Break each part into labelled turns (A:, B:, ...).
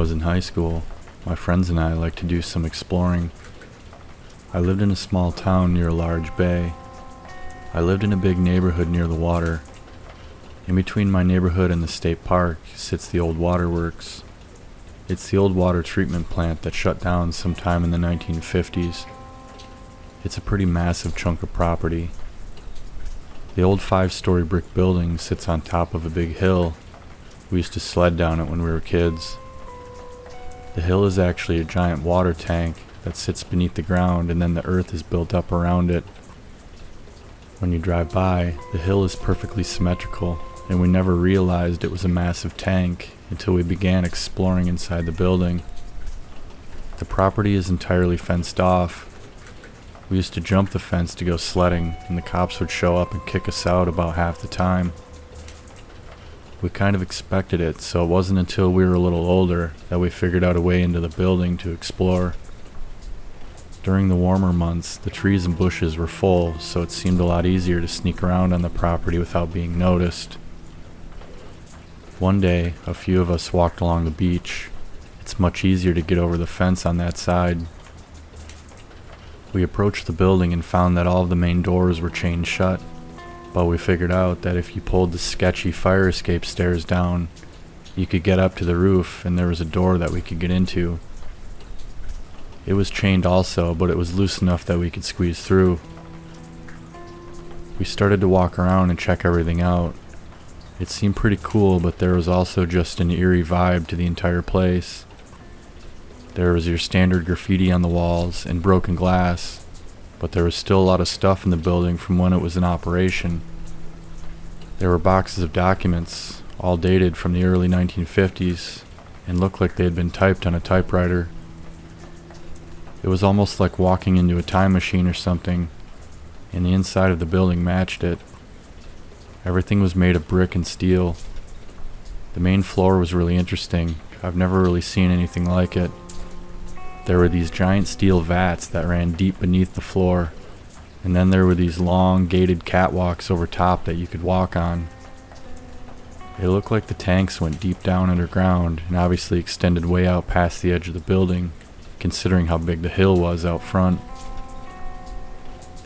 A: was in high school, my friends and I liked to do some exploring. I lived in a small town near a large bay. I lived in a big neighborhood near the water. In between my neighborhood and the state park sits the old waterworks. It's the old water treatment plant that shut down sometime in the 1950s. It's a pretty massive chunk of property. The old 5-story brick building sits on top of a big hill. We used to sled down it when we were kids. The hill is actually a giant water tank that sits beneath the ground, and then the earth is built up around it. When you drive by, the hill is perfectly symmetrical, and we never realized it was a massive tank until we began exploring inside the building. The property is entirely fenced off. We used to jump the fence to go sledding, and the cops would show up and kick us out about half the time. We kind of expected it, so it wasn't until we were a little older that we figured out a way into the building to explore. During the warmer months, the trees and bushes were full, so it seemed a lot easier to sneak around on the property without being noticed. One day, a few of us walked along the beach. It's much easier to get over the fence on that side. We approached the building and found that all of the main doors were chained shut, but we figured out that if you pulled the sketchy fire escape stairs down, you could get up to the roof and there was a door that we could get into. It was chained also, but it was loose enough that we could squeeze through. We started to walk around and check everything out. It seemed pretty cool, but there was also just an eerie vibe to the entire place. There was your standard graffiti on the walls and broken glass, but there was still a lot of stuff in the building from when it was in operation. There were boxes of documents, all dated from the early 1950s, and looked like they had been typed on a typewriter. It was almost like walking into a time machine or something, and the inside of the building matched it. Everything was made of brick and steel. The main floor was really interesting. I've never really seen anything like it. There were these giant steel vats that ran deep beneath the floor, and then there were these long gated catwalks over top that you could walk on. It looked like the tanks went deep down underground and obviously extended way out past the edge of the building, considering how big the hill was out front.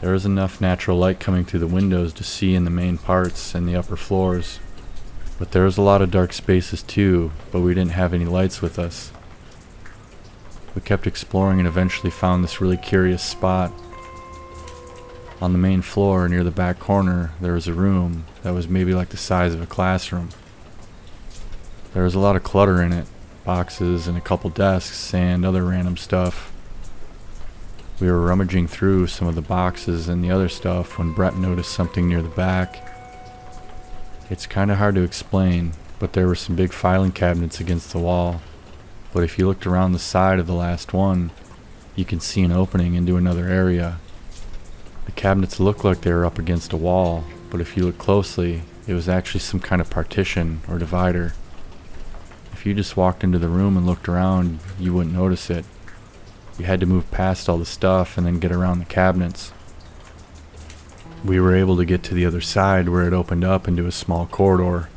A: There was enough natural light coming through the windows to see in the main parts and the upper floors, but there was a lot of dark spaces too, but we didn't have any lights with us. We kept exploring and eventually found this really curious spot. On the main floor near the back corner, there was a room that was maybe like the size of a classroom. There was a lot of clutter in it, boxes and a couple desks and other random stuff. We were rummaging through some of the boxes and the other stuff when Brett noticed something near the back. It's kind of hard to explain, but there were some big filing cabinets against the wall. But if you looked around the side of the last one, you can see an opening into another area. The cabinets looked like they were up against a wall, but if you look closely, it was actually some kind of partition or divider. If you just walked into the room and looked around, you wouldn't notice it. You had to move past all the stuff and then get around the cabinets. We were able to get to the other side where it opened up into a small corridor,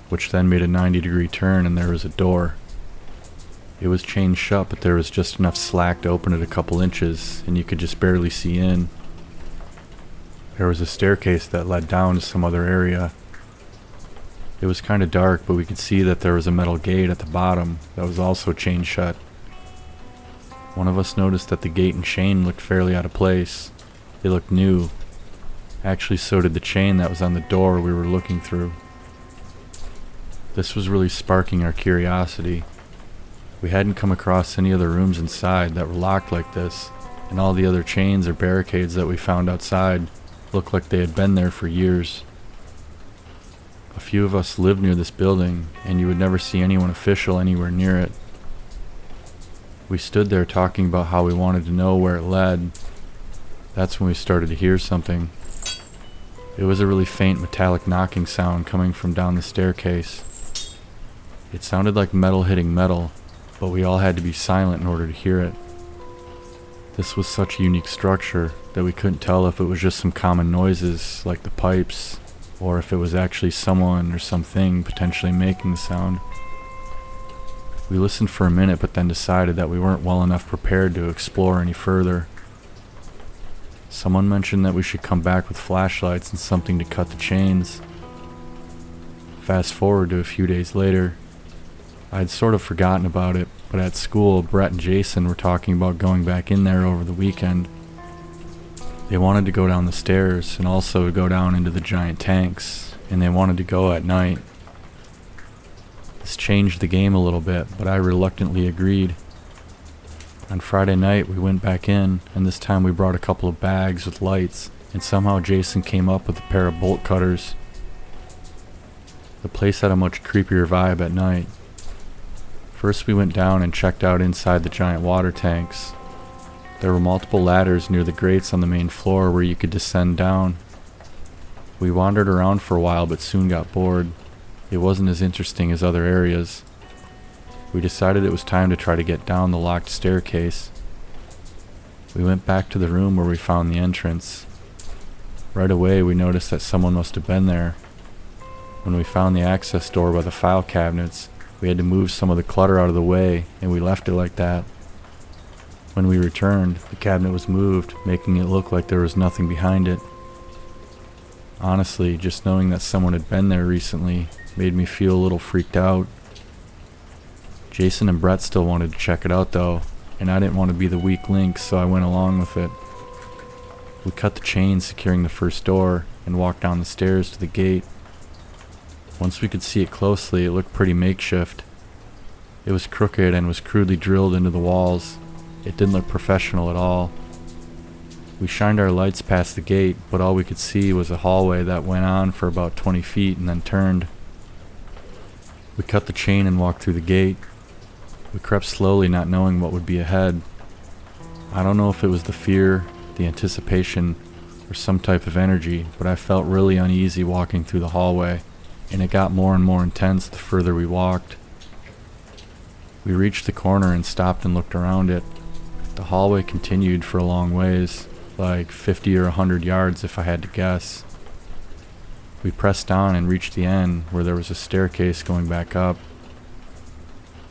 A: which then made a 90-degree turn and there was a door. It was chained shut, but there was just enough slack to open it a couple inches, and you could just barely see in. There was a staircase that led down to some other area. It was kind of dark, but we could see that there was a metal gate at the bottom that was also chained shut. One of us noticed that the gate and chain looked fairly out of place. They looked new. Actually, so did the chain that was on the door we were looking through. This was really sparking our curiosity. We hadn't come across any other rooms inside that were locked like this, and all the other chains or barricades that we found outside looked like they had been there for years. A few of us lived near this building, and you would never see anyone official anywhere near it. We stood there talking about how we wanted to know where it led. That's when we started to hear something. It was a really faint metallic knocking sound coming from down the staircase. It sounded like metal hitting metal, but we all had to be silent in order to hear it. This was such a unique structure that we couldn't tell if it was just some common noises like the pipes, or if it was actually someone or something potentially making the sound. We listened for a minute but then decided that we weren't well enough prepared to explore any further. Someone mentioned that we should come back with flashlights and something to cut the chains. Fast forward to a few days later. I had sort of forgotten about it, but at school, Brett and Jason were talking about going back in there over the weekend. They wanted to go down the stairs and also go down into the giant tanks, and they wanted to go at night. This changed the game a little bit, but I reluctantly agreed. On Friday night, we went back in, and this time we brought a couple of bags with lights, and somehow Jason came up with a pair of bolt cutters. The place had a much creepier vibe at night. First, we went down and checked out inside the giant water tanks. There were multiple ladders near the grates on the main floor where you could descend down. We wandered around for a while but soon got bored. It wasn't as interesting as other areas. We decided it was time to try to get down the locked staircase. We went back to the room where we found the entrance. Right away we noticed that someone must have been there. When we found the access door by the file cabinets, we had to move some of the clutter out of the way, and we left it like that. When we returned, the cabinet was moved, making it look like there was nothing behind it. Honestly, just knowing that someone had been there recently made me feel a little freaked out. Jason and Brett still wanted to check it out though, and I didn't want to be the weak link, so I went along with it. We cut the chain securing the first door and walked down the stairs to the gate. Once we could see it closely, it looked pretty makeshift. It was crooked and was crudely drilled into the walls. It didn't look professional at all. We shined our lights past the gate, but all we could see was a hallway that went on for about 20 feet and then turned. We cut the chain and walked through the gate. We crept slowly, not knowing what would be ahead. I don't know if it was the fear, the anticipation, or some type of energy, but I felt really uneasy walking through the hallway, and it got more and more intense the further we walked. We reached the corner and stopped and looked around it. The hallway continued for a long ways, like 50 or 100 yards if I had to guess. We pressed on and reached the end where there was a staircase going back up.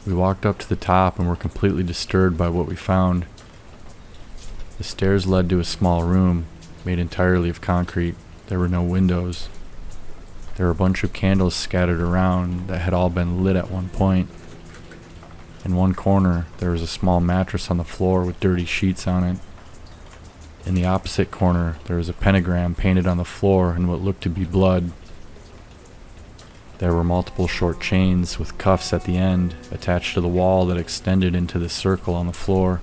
A: We walked up to the top and were completely disturbed by what we found. The stairs led to a small room, made entirely of concrete. There were no windows. There were a bunch of candles scattered around that had all been lit at one point. In one corner, there was a small mattress on the floor with dirty sheets on it. In the opposite corner, there was a pentagram painted on the floor in what looked to be blood. There were multiple short chains with cuffs at the end attached to the wall that extended into the circle on the floor.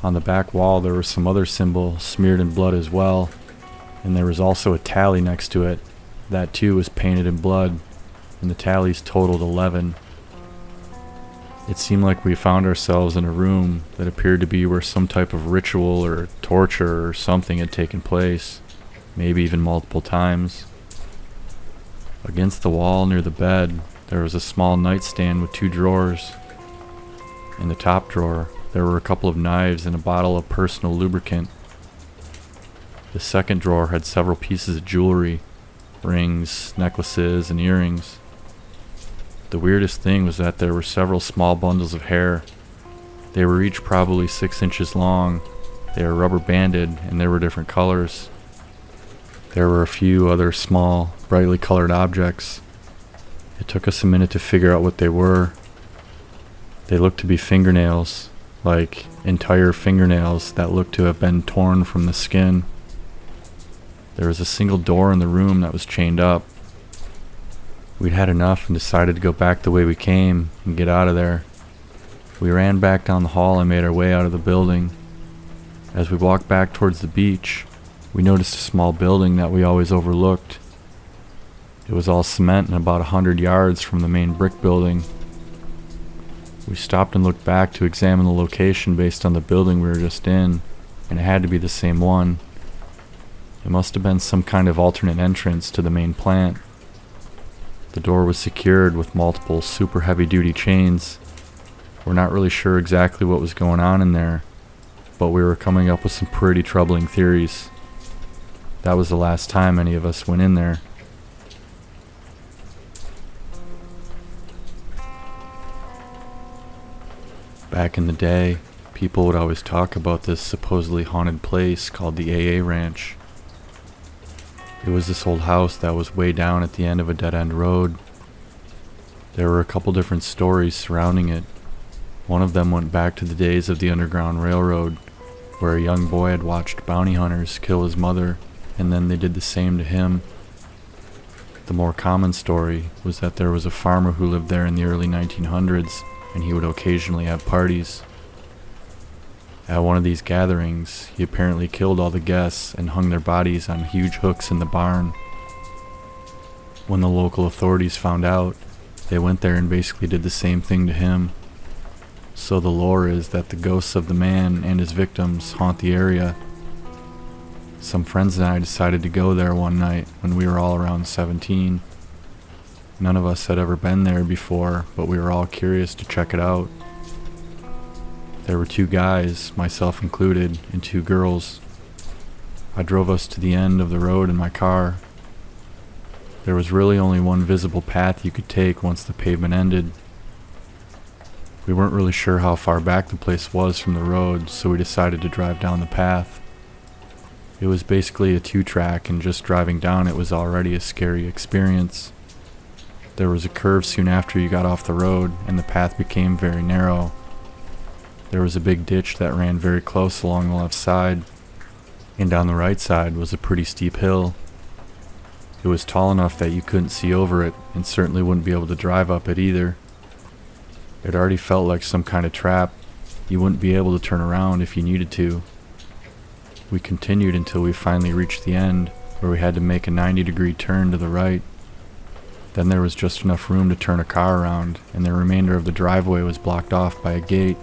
A: On the back wall, there was some other symbol smeared in blood as well, and there was also a tally next to it. That too was painted in blood, and the tallies totaled 11. It seemed like we found ourselves in a room that appeared to be where some type of ritual or torture or something had taken place, maybe even multiple times. Against the wall near the bed, there was a small nightstand with 2 drawers. In the top drawer, there were a couple of knives and a bottle of personal lubricant. The second drawer had several pieces of jewelry, rings, necklaces, and earrings. The weirdest thing was that there were several small bundles of hair. They were each probably 6 inches long. They were rubber banded and there were different colors. There were a few other small, brightly colored objects. It took us a minute to figure out what they were. They looked to be fingernails, like entire fingernails that looked to have been torn from the skin. There was a single door in the room that was chained up. We'd had enough and decided to go back the way we came and get out of there. We ran back down the hall and made our way out of the building. As we walked back towards the beach, we noticed a small building that we always overlooked. It was all cement and about 100 yards from the main brick building. We stopped and looked back to examine the location based on the building we were just in, and it had to be the same one. It must have been some kind of alternate entrance to the main plant. The door was secured with multiple super heavy-duty chains. We're not really sure exactly what was going on in there, but we were coming up with some pretty troubling theories. That was the last time any of us went in there. Back in the day, people would always talk about this supposedly haunted place called the AA Ranch. It was this old house that was way down at the end of a dead-end road. There were a couple different stories surrounding it. One of them went back to the days of the Underground Railroad, where a young boy had watched bounty hunters kill his mother, and then they did the same to him. The more common story was that there was a farmer who lived there in the early 1900s, and he would occasionally have parties. At one of these gatherings, he apparently killed all the guests and hung their bodies on huge hooks in the barn. When the local authorities found out, they went there and basically did the same thing to him. So the lore is that the ghosts of the man and his victims haunt the area. Some friends and I decided to go there one night when we were all around 17. None of us had ever been there before, but we were all curious to check it out. There were 2 guys, myself included, and 2 girls. I drove us to the end of the road in my car. There was really only one visible path you could take once the pavement ended. We weren't really sure how far back the place was from the road, so we decided to drive down the path. It was basically a 2-track, and just driving down it was already a scary experience. There was a curve soon after you got off the road, and the path became very narrow. There was a big ditch that ran very close along the left side, and on the right side was a pretty steep hill. It was tall enough that you couldn't see over it, and certainly wouldn't be able to drive up it either. It already felt like some kind of trap. You wouldn't be able to turn around if you needed to. We continued until we finally reached the end, where we had to make a 90-degree turn to the right. Then there was just enough room to turn a car around, and the remainder of the driveway was blocked off by a gate.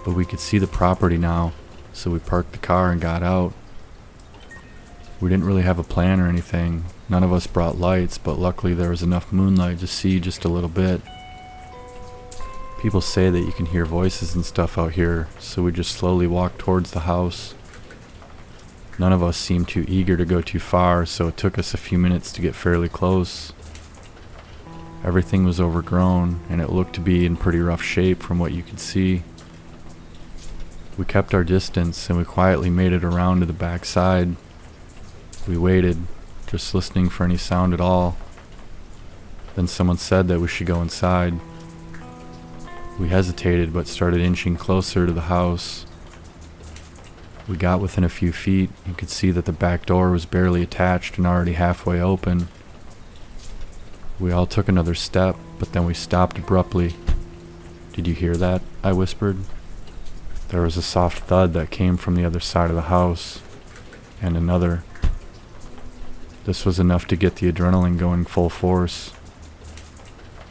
A: But we could see the property now, so we parked the car and got out. We didn't really have a plan or anything. None of us brought lights, but luckily there was enough moonlight to see just a little bit. People say that you can hear voices and stuff out here, so we just slowly walked towards the house. None of us seemed too eager to go too far, so it took us a few minutes to get fairly close. Everything was overgrown, and it looked to be in pretty rough shape from what you could see. We kept our distance, and we quietly made it around to the back side. We waited, just listening for any sound at all. Then someone said that we should go inside. We hesitated, but started inching closer to the house. We got within a few feet and could see that the back door was barely attached and already halfway open. We all took another step, but then we stopped abruptly. "Did you hear that?" I whispered. There was a soft thud that came from the other side of the house, and another. This was enough to get the adrenaline going full force.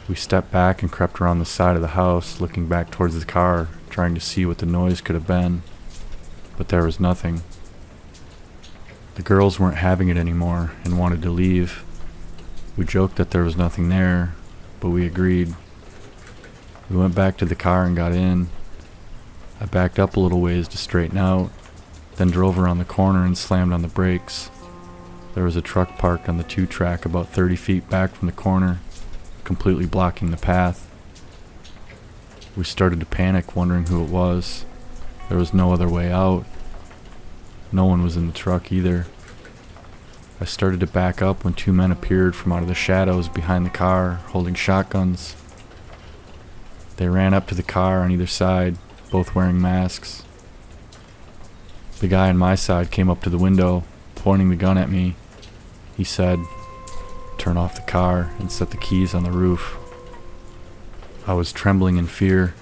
A: We stepped back and crept around the side of the house, looking back towards the car, trying to see what the noise could have been. But there was nothing. The girls weren't having it anymore and wanted to leave. We joked that there was nothing there, but we agreed. We went back to the car and got in. I backed up a little ways to straighten out, then drove around the corner and slammed on the brakes. There was a truck parked on the 2-track about 30 feet back from the corner, completely blocking the path. We started to panic, wondering who it was. There was no other way out. No one was in the truck either. I started to back up when 2 men appeared from out of the shadows behind the car, holding shotguns. They ran up to the car on either side, both wearing masks. The guy on my side came up to the window, pointing the gun at me. He said, "Turn off the car and set the keys on the roof." I was trembling in fear.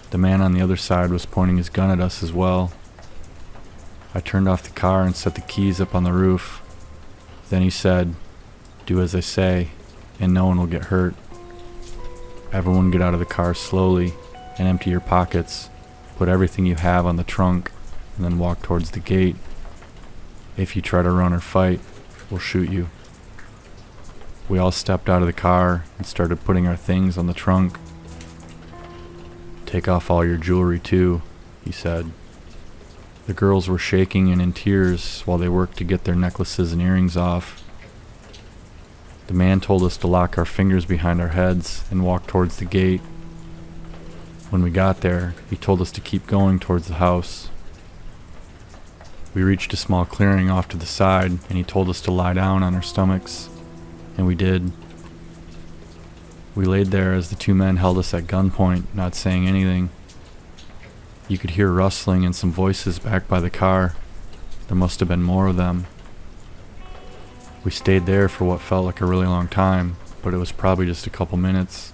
A: The man on the other side was pointing his gun at us as well. I turned off the car and set the keys up on the roof. Then he said, "Do as I say, and no one will get hurt. Everyone get out of the car slowly and empty your pockets. Put everything you have on the trunk, and then walk towards the gate. If you try to run or fight, we'll shoot you." We all stepped out of the car and started putting our things on the trunk. "Take off all your jewelry too," he said. The girls were shaking and in tears while they worked to get their necklaces and earrings off. The man told us to lock our fingers behind our heads and walk towards the gate. When we got there, he told us to keep going towards the house. We reached a small clearing off to the side, and he told us to lie down on our stomachs, and we did. We laid there as the two men held us at gunpoint, not saying anything. You could hear rustling and some voices back by the car. There must have been more of them. We stayed there for what felt like a really long time, but it was probably just a couple minutes.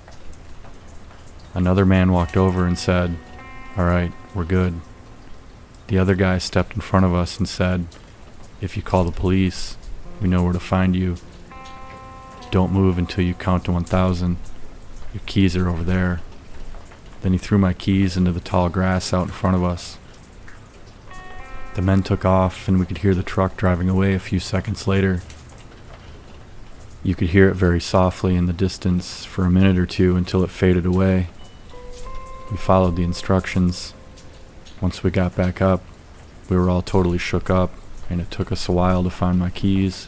A: Another man walked over and said, "All right, we're good." The other guy stepped in front of us and said, "If you call the police, we know where to find you. Don't move until you count to 1,000. Your keys are over there." Then he threw my keys into the tall grass out in front of us. The men took off, and we could hear the truck driving away a few seconds later. You could hear it very softly in the distance for a minute or two until it faded away. We followed the instructions. Once we got back up, we were all totally shook up, and it took us a while to find my keys.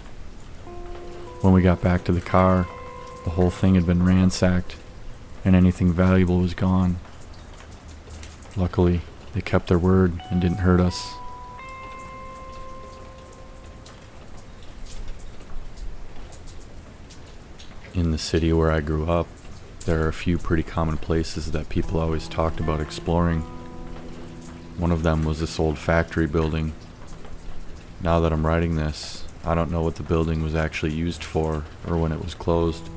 A: When we got back to the car, the whole thing had been ransacked, and anything valuable was gone. Luckily, they kept their word and didn't hurt us. In the city where I grew up, there are a few pretty common places that people always talked about exploring. One of them was this old factory building. Now that I'm writing this, I don't know what the building was actually used for or when it was closed.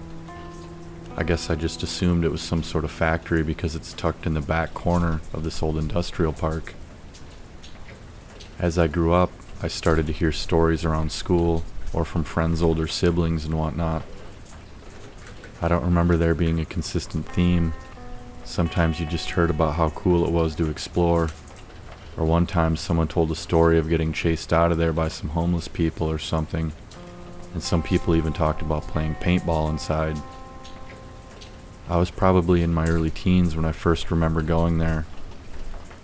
A: I guess I just assumed it was some sort of factory because it's tucked in the back corner of this old industrial park. As I grew up, I started to hear stories around school or from friends' older siblings and whatnot. I don't remember there being a consistent theme. Sometimes you just heard about how cool it was to explore, or one time someone told a story of getting chased out of there by some homeless people or something, and some people even talked about playing paintball inside. I was probably in my early teens when I first remember going there.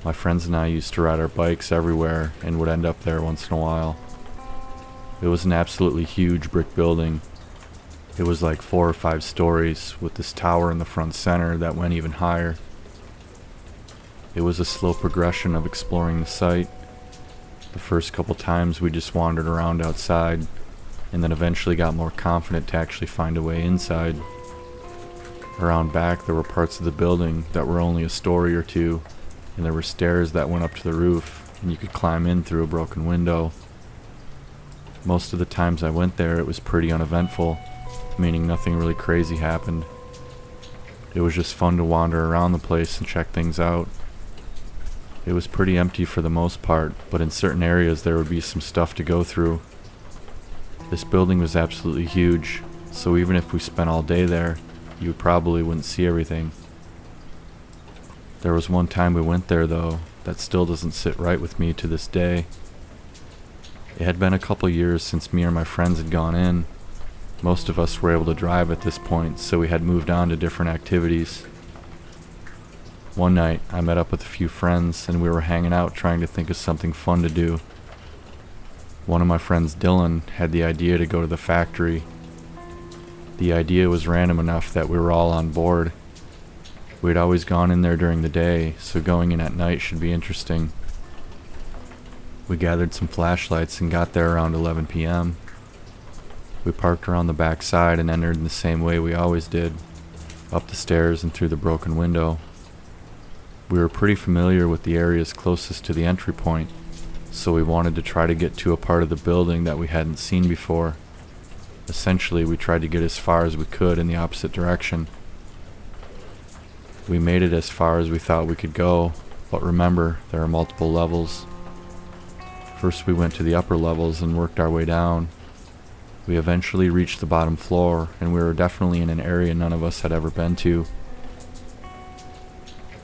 A: My friends and I used to ride our bikes everywhere and would end up there once in a while. It was an absolutely huge brick building. It was like 4 or 5 stories with this tower in the front center that went even higher. It was a slow progression of exploring the site. The first couple times we just wandered around outside, and then eventually got more confident to actually find a way inside. Around back there were parts of the building that were only a story or two, and there were stairs that went up to the roof, and you could climb in through a broken window. Most of the times I went there it was pretty uneventful, meaning nothing really crazy happened. It was just fun to wander around the place and check things out. It was pretty empty for the most part, but in certain areas there would be some stuff to go through. This building was absolutely huge, so even if we spent all day there, you probably wouldn't see everything. There was one time we went there though, that still doesn't sit right with me to this day. It had been a couple years since me or my friends had gone in. Most of us were able to drive at this point, so we had moved on to different activities. One night, I met up with a few friends, and we were hanging out trying to think of something fun to do. One of my friends, Dylan, had the idea to go to the factory. The idea was random enough that we were all on board. We'd always gone in there during the day, so going in at night should be interesting. We gathered some flashlights and got there around 11 p.m. We parked around the back side and entered in the same way we always did, up the stairs and through the broken window. We were pretty familiar with the areas closest to the entry point, so we wanted to try to get to a part of the building that we hadn't seen before. Essentially, we tried to get as far as we could in the opposite direction. We made it as far as we thought we could go, but remember, there are multiple levels. First we went to the upper levels and worked our way down. We eventually reached the bottom floor, and we were definitely in an area none of us had ever been to.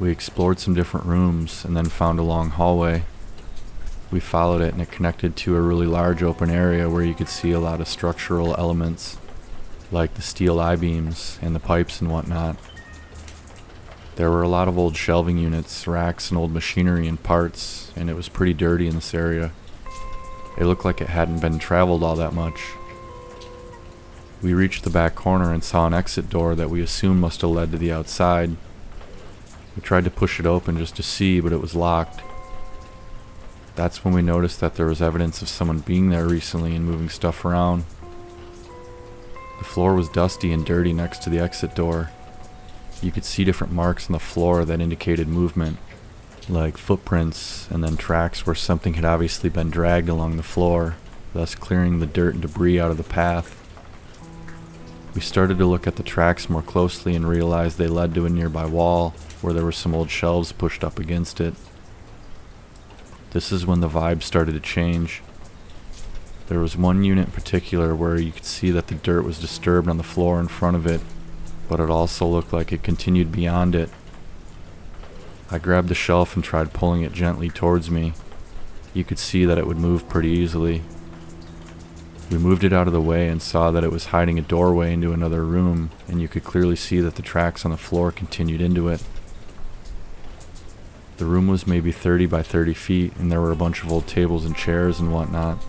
A: We explored some different rooms and then found a long hallway. We followed it and it connected to a really large open area where you could see a lot of structural elements, like the steel I-beams and the pipes and whatnot. There were a lot of old shelving units, racks, and old machinery and parts, and it was pretty dirty in this area. It looked like it hadn't been traveled all that much. We reached the back corner and saw an exit door that we assumed must have led to the outside. We tried to push it open just to see, but it was locked. That's when we noticed that there was evidence of someone being there recently and moving stuff around. The floor was dusty and dirty next to the exit door. You could see different marks on the floor that indicated movement, like footprints and then tracks where something had obviously been dragged along the floor, thus clearing the dirt and debris out of the path. We started to look at the tracks more closely and realized they led to a nearby wall where there were some old shelves pushed up against it. This is when the vibe started to change. There was one unit in particular where you could see that the dirt was disturbed on the floor in front of it, but it also looked like it continued beyond it. I grabbed the shelf and tried pulling it gently towards me. You could see that it would move pretty easily. We moved it out of the way and saw that it was hiding a doorway into another room, and you could clearly see that the tracks on the floor continued into it. The room was maybe 30 by 30 feet, and there were a bunch of old tables and chairs and whatnot.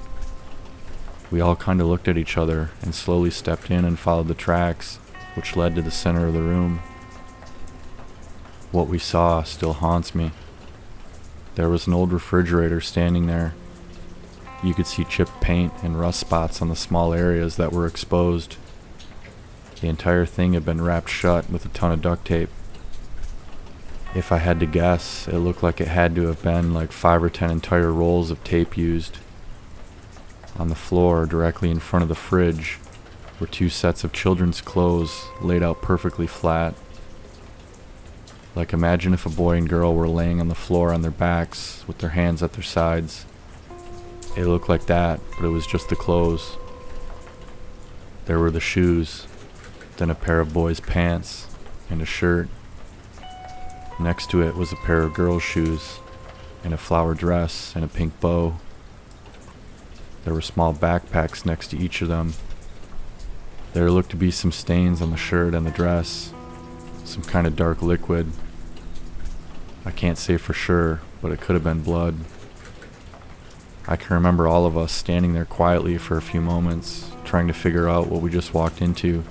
A: We all kind of looked at each other and slowly stepped in and followed the tracks, which led to the center of the room. What we saw still haunts me. There was an old refrigerator standing there. You could see chipped paint and rust spots on the small areas that were exposed. The entire thing had been wrapped shut with a ton of duct tape. If I had to guess, it looked like it had to have been like 5 or 10 entire rolls of tape used. On the floor, directly in front of the fridge, were 2 sets of children's clothes laid out perfectly flat. Like, imagine if a boy and girl were laying on the floor on their backs with their hands at their sides. It looked like that, but it was just the clothes. There were the shoes, then a pair of boys' pants, and a shirt. Next to it was a pair of girls' shoes, and a flower dress and a pink bow. There were small backpacks next to each of them. There looked to be some stains on the shirt and the dress, some kind of dark liquid. I can't say for sure, but it could have been blood. I can remember all of us standing there quietly for a few moments, trying to figure out what we just walked into.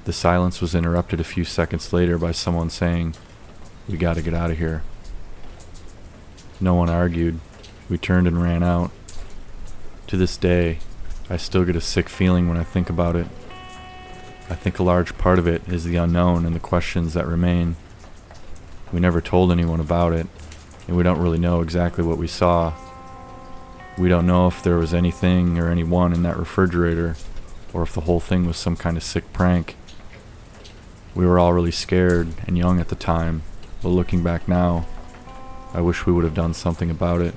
A: The silence was interrupted a few seconds later by someone saying, "We gotta get out of here." No one argued. We turned and ran out. To this day, I still get a sick feeling when I think about it. I think a large part of it is the unknown and the questions that remain. We never told anyone about it, and we don't really know exactly what we saw. We don't know if there was anything or anyone in that refrigerator, or if the whole thing was some kind of sick prank. We were all really scared and young at the time, but looking back now, I wish we would have done something about it.